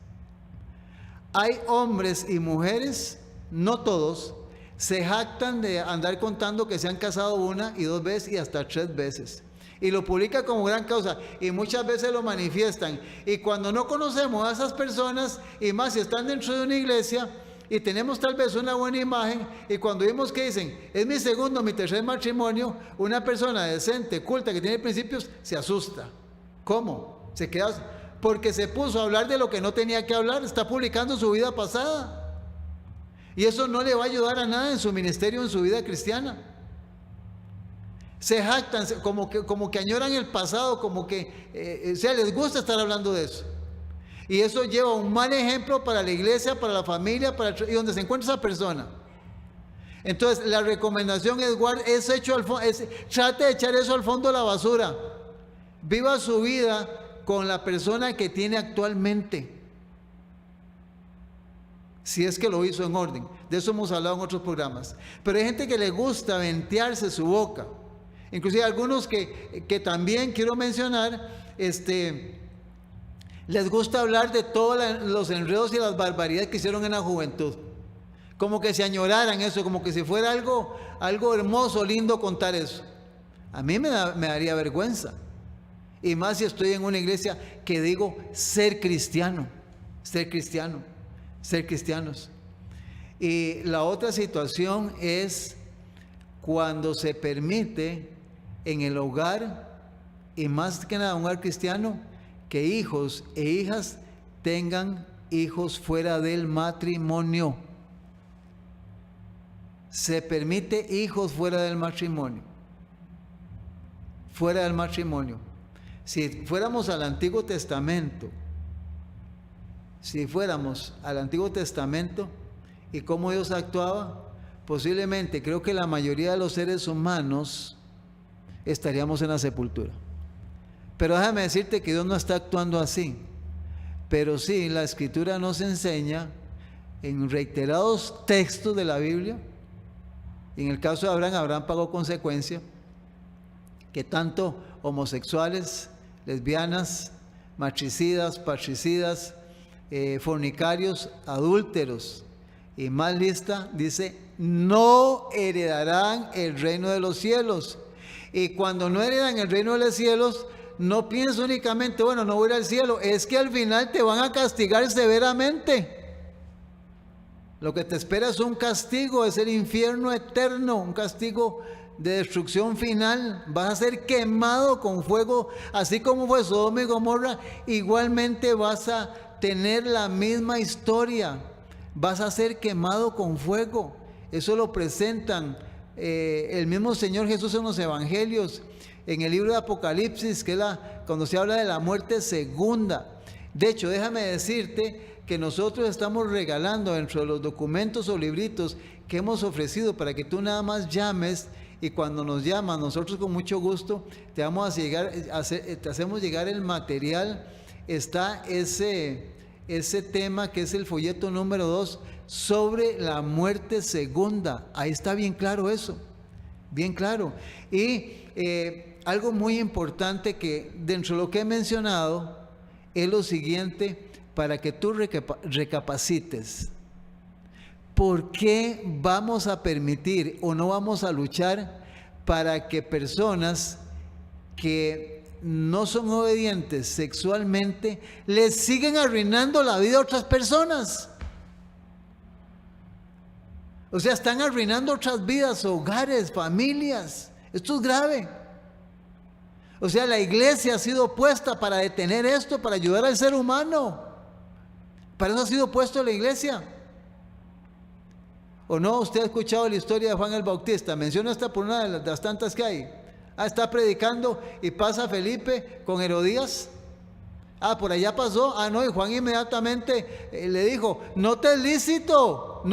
S2: Hay hombres y mujeres, no todos, se jactan de andar contando que se han casado 1 y 2 veces y hasta 3 veces. Y lo publica como gran causa, y muchas veces lo manifiestan. Y cuando no conocemos a esas personas, y más si están dentro de una iglesia, y tenemos tal vez una buena imagen, y cuando vimos que dicen, es mi segundo, mi tercer matrimonio, una persona decente, culta, que tiene principios, se asusta. ¿Cómo? Se queda, porque se puso a hablar de lo que no tenía que hablar, está publicando su vida pasada. Y eso no le va a ayudar a nada en su ministerio, en su vida cristiana. Se jactan, como que añoran el pasado, como que o sea, les gusta estar hablando de eso. Y eso lleva un mal ejemplo para la iglesia, para la familia, y donde se encuentra esa persona. Entonces, la recomendación es, trate de echar eso al fondo de la basura. Viva su vida con la persona que tiene actualmente. Si es que lo hizo en orden. De eso hemos hablado en otros programas. Pero hay gente que le gusta ventearse su boca. Inclusive algunos que también quiero mencionar, les gusta hablar de todos los enredos y las barbaridades que hicieron en la juventud. Como que se añoraran eso, como que si fuera algo hermoso, lindo contar eso. A mí me daría vergüenza. Y más si estoy en una iglesia que digo ser cristiano, ser cristianos. Y la otra situación es cuando se permite en el hogar, y más que nada un hogar cristiano, que hijos e hijas tengan hijos fuera del matrimonio. Se permite hijos fuera del matrimonio. Fuera del matrimonio. Si fuéramos al Antiguo Testamento, y cómo Dios actuaba, posiblemente creo que la mayoría de los seres humanos estaríamos en la sepultura. Pero déjame decirte que Dios no está actuando así. Pero sí, la Escritura nos enseña en reiterados textos de la Biblia, y en el caso de Abraham pagó consecuencia, que tanto homosexuales, lesbianas, matricidas, parricidas, fornicarios, adúlteros, y más lista, dice, no heredarán el reino de los cielos. Y cuando no heredan el reino de los cielos, no pienses únicamente, bueno, no voy a ir al cielo, es que al final te van a castigar severamente. Lo que te espera es un castigo, es el infierno eterno, un castigo de destrucción final. Vas a ser quemado con fuego, así como fue Sodoma y Gomorra. Igualmente vas a tener la misma historia, vas a ser quemado con fuego. Eso lo presentan el mismo Señor Jesús en los evangelios, en el libro de Apocalipsis, que es cuando se habla de la muerte segunda. De hecho, déjame decirte que nosotros estamos regalando dentro de los documentos o libritos que hemos ofrecido para que tú nada más llames, y cuando nos llamas, nosotros con mucho gusto te hacemos llegar el material. Está ese tema que es el folleto número 2 sobre la muerte segunda. Ahí está bien claro eso, bien claro. Y algo muy importante que dentro de lo que he mencionado es lo siguiente, para que tú recapacites. ¿Por qué vamos a permitir o no vamos a luchar para que personas que no son obedientes sexualmente les siguen arruinando la vida a otras personas? O sea, están arruinando otras vidas, hogares, familias. Esto es grave. O sea, la iglesia ha sido puesta para detener esto, para ayudar al ser humano. Para eso ha sido puesto la iglesia. ¿O no? Usted ha escuchado la historia de Juan el Bautista. Menciono esta por una de las tantas que hay. Está predicando y pasa Felipe con Herodías. Por allá pasó. No, y Juan inmediatamente le dijo, no te es lícito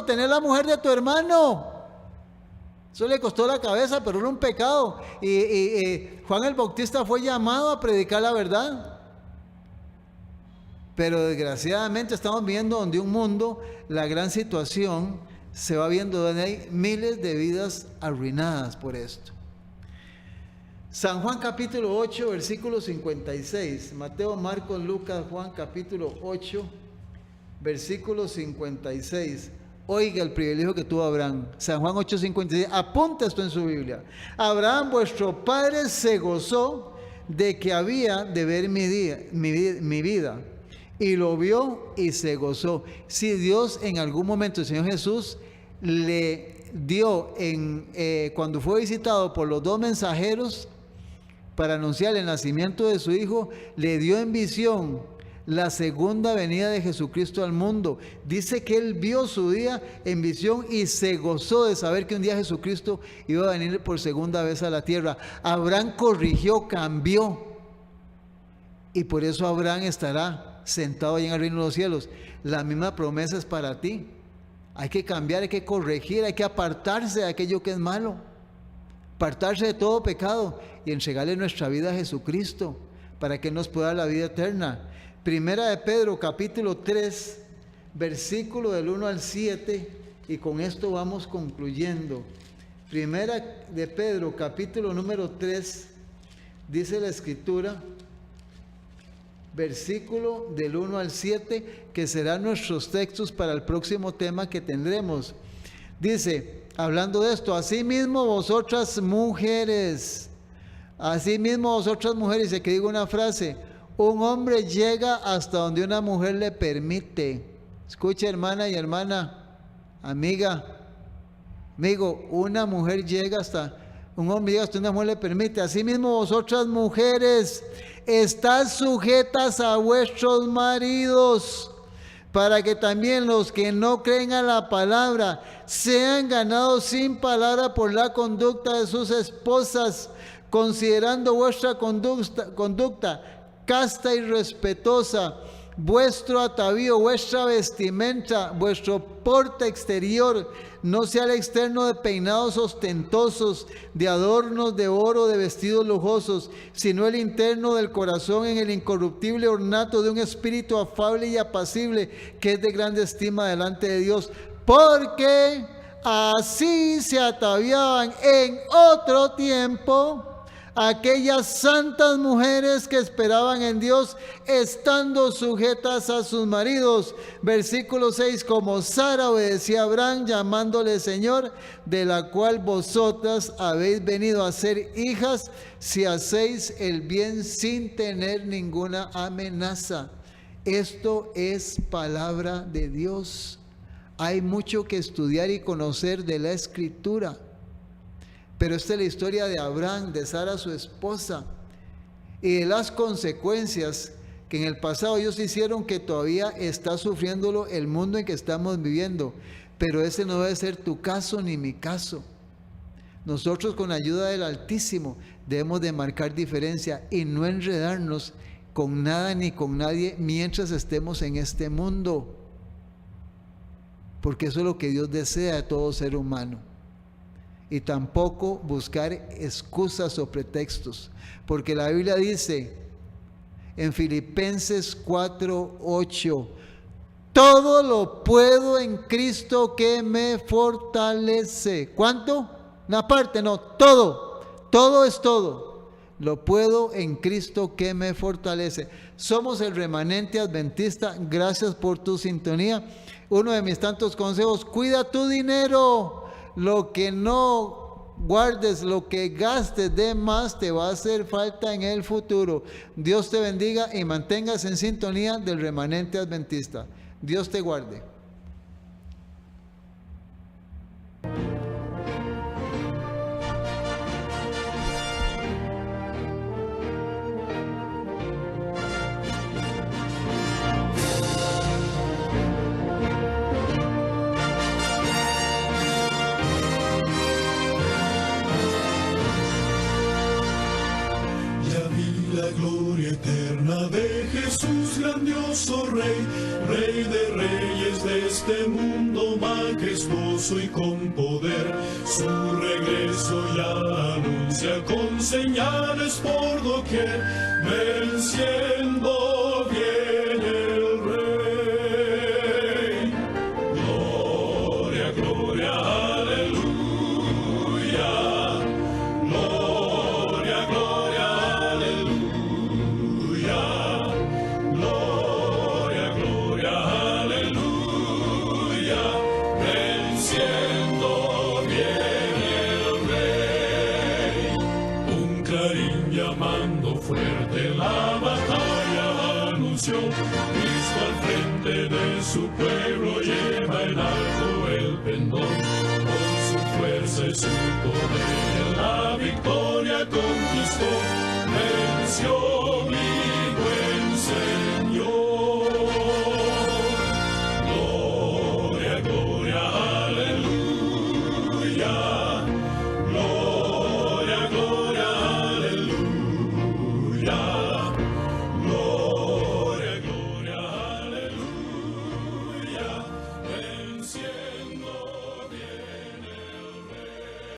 S2: tener la mujer de tu hermano. Eso le costó la cabeza, pero era un pecado. Y Juan el Bautista fue llamado a predicar la verdad. Pero desgraciadamente estamos viendo donde un mundo, la gran situación se va viendo, donde hay miles de vidas arruinadas por esto. San Juan capítulo 8, versículo 56. Mateo, Marcos, Lucas, Juan capítulo 8, versículo 56. Oiga el privilegio que tuvo Abraham. San Juan 8, 56. Apunta esto en su Biblia. Abraham, vuestro padre, se gozó de que había de ver mi vida. y lo vio y se gozó. Si Dios en algún momento, el Señor Jesús, le dio cuando fue visitado por los 2 mensajeros para anunciar el nacimiento de su hijo, le dio en visión la segunda venida de Jesucristo al mundo. Dice que él vio su día en visión y se gozó de saber que un día Jesucristo iba a venir por segunda vez a la tierra. Abraham corrigió, cambió, y por eso Abraham estará sentado allá en el reino de los cielos. La misma promesa es para ti. Hay que cambiar, hay que corregir, hay que apartarse de aquello que es malo, apartarse de todo pecado y entregarle nuestra vida a Jesucristo para que nos pueda dar la vida eterna. Primera de Pedro, capítulo 3, versículo del 1 al 7, y con esto vamos concluyendo. Primera de Pedro, capítulo número 3, dice la Escritura, versículo del 1 al 7, que serán nuestros textos para el próximo tema que tendremos. Dice, hablando de esto, asimismo vosotras mujeres, y aquí digo una frase: un hombre llega hasta donde una mujer le permite. Escucha, hermana y hermana, amiga, amigo, una mujer llega hasta, un hombre llega hasta donde una mujer le permite. Asimismo vosotras mujeres, estad sujetas a vuestros maridos, para que también los que no creen a la palabra sean ganados sin palabra por la conducta de sus esposas, considerando vuestra conducta casta y respetuosa, vuestro atavío, vuestra vestimenta, vuestro porte exterior, no sea el externo de peinados ostentosos, de adornos de oro, de vestidos lujosos, sino el interno del corazón en el incorruptible ornato de un espíritu afable y apacible, que es de grande estima delante de Dios, porque así se ataviaban en otro tiempo aquellas santas mujeres que esperaban en Dios, estando sujetas a sus maridos. Versículo 6, como Sara obedecía a Abraham, llamándole Señor, de la cual vosotras habéis venido a ser hijas, si hacéis el bien sin tener ninguna amenaza. Esto es palabra de Dios. Hay mucho que estudiar y conocer de la Escritura. Pero esta es la historia de Abraham, de Sara su esposa, y de las consecuencias que en el pasado ellos hicieron, que todavía está sufriéndolo el mundo en que estamos viviendo. Pero ese no debe ser tu caso ni mi caso. Nosotros, con la ayuda del Altísimo, debemos de marcar diferencia y no enredarnos con nada ni con nadie mientras estemos en este mundo, porque eso es lo que Dios desea de todo ser humano. Y tampoco buscar excusas o pretextos, porque la Biblia dice en Filipenses 4:8, todo lo puedo en Cristo que me fortalece. ¿Cuánto? Una parte, no, todo es todo. Lo puedo en Cristo que me fortalece. Somos el remanente adventista. Gracias por tu sintonía. Uno de mis tantos consejos: cuida tu dinero. Lo que no guardes, lo que gastes de más, te va a hacer falta en el futuro. Dios te bendiga y mantengas en sintonía del remanente adventista. Dios te guarde.
S1: De Jesús, grandioso Rey, Rey de reyes de este mundo, majestuoso y con poder. Su regreso ya anuncia con señales por doquier, venciendo viene el Rey. Gloria, gloria, aleluya. Gloria, gloria, aleluya. Gloria, gloria, aleluya, venciendo viene el Rey. Un clarín llamando fuerte la batalla anunció, Cristo al frente de su pueblo lleva en alto el pendón. Con su fuerza y su poder la victoria conquistó, venció.